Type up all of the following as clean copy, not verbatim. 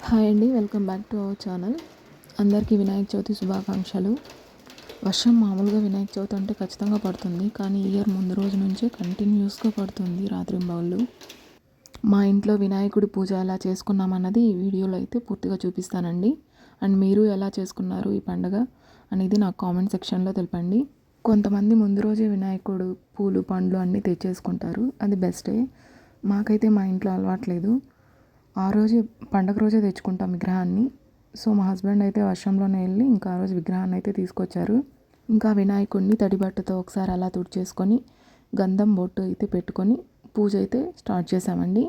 Hi అండి, welcome back to our channel. అందరికీ వినాయక చవితి శుభాకాంక్షలు. వర్షం మామూలుగా వినాయక చవితి అంటే ఖచ్చితంగా పడుతుంది, కానీ ఇయర్ ముందు రోజు నుంచే కంటిన్యూస్గా పడుతుంది రాత్రింబవళ్ళు. మా ఇంట్లో వినాయకుడి పూజ ఎలా చేసుకున్నామన్నది ఈ వీడియోలో అయితే పూర్తిగా చూపిస్తానండి. అండ్ మీరు ఎలా చేసుకున్నారు ఈ పండుగ అనేది నాకు కామెంట్ సెక్షన్లో తెలపండి. కొంతమంది ముందు రోజే వినాయకుడు పూలు పండ్లు అన్నీ తెచ్చేసుకుంటారు, అది బెస్టే. మాకైతే మా ఇంట్లో అలవాట్లేదు. ఆ రోజే పండగ రోజే తెచ్చుకుంటాం విగ్రహాన్ని. సో మా హస్బెండ్ అయితే వర్షంలోనే వెళ్ళి ఇంకా ఆ రోజు విగ్రహాన్ని అయితే తీసుకొచ్చారు. ఇంకా వినాయకుడిని తడి బట్టతో ఒకసారి అలా తుడిచేసుకొని గంధం బొట్టు అయితే పెట్టుకొని పూజ అయితే స్టార్ట్ చేసామండి.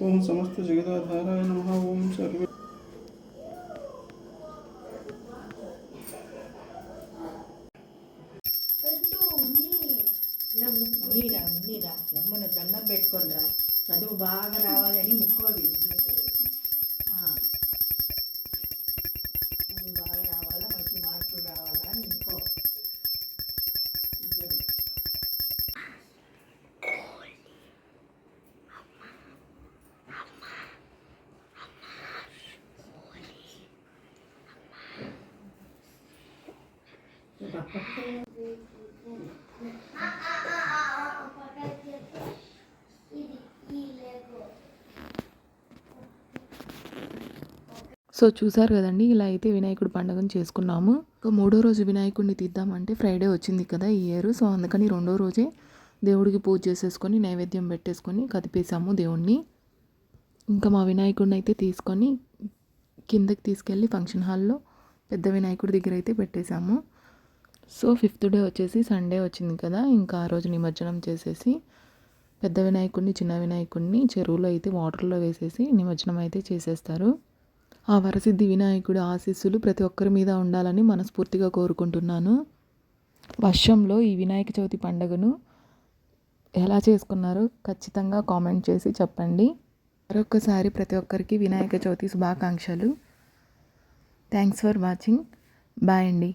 ओम समस्त जगदाधाराय नमः। ओम सर्वे ఉన్నీరా రమ్మను దండం పెట్టుకోనరా, చదువు బాగా రావాలని ముక్కోది. చదువు బాగా రావాలా, మంచి మార్కులు రావాలా అని ముక్కో. సో చూసారు కదండి, ఇలా అయితే వినాయకుడి పండుగను చేసుకున్నాము. ఇంకా మూడో రోజు వినాయకుడిని తీద్దామంటే ఫ్రైడే వచ్చింది కదా ఈ ఇయర్. సో అందుకని రెండో రోజే దేవుడికి పూజ చేసేసుకొని నైవేద్యం పెట్టేసుకొని కదిపేసాము దేవుణ్ణి. ఇంకా మా వినాయకుడిని అయితే తీసుకొని కిందకి తీసుకెళ్ళి ఫంక్షన్ హాల్లో పెద్ద వినాయకుడి దగ్గర అయితే పెట్టేశాము. సో ఫిఫ్త్ డే వచ్చేసి సండే వచ్చింది కదా, ఇంకా ఆ రోజు నిమజ్జనం చేసేసి పెద్ద వినాయకుడిని చిన్న వినాయకుడిని చెరువులో అయితే వాటర్లో వేసేసి నిమజ్జనం అయితే చేసేస్తారు. ఆ వరసిద్ధి వినాయకుడి ఆశీస్సులు ప్రతి ఒక్కరి మీద ఉండాలని మనస్ఫూర్తిగా కోరుకుంటున్నాను. వర్షంలో ఈ వినాయక చవితి పండుగను ఎలా చేసుకున్నారో ఖచ్చితంగా కామెంట్ చేసి చెప్పండి. మరొకసారి ప్రతి ఒక్కరికి వినాయక చవితి శుభాకాంక్షలు. Thanks for watching. బాయ్ అండి.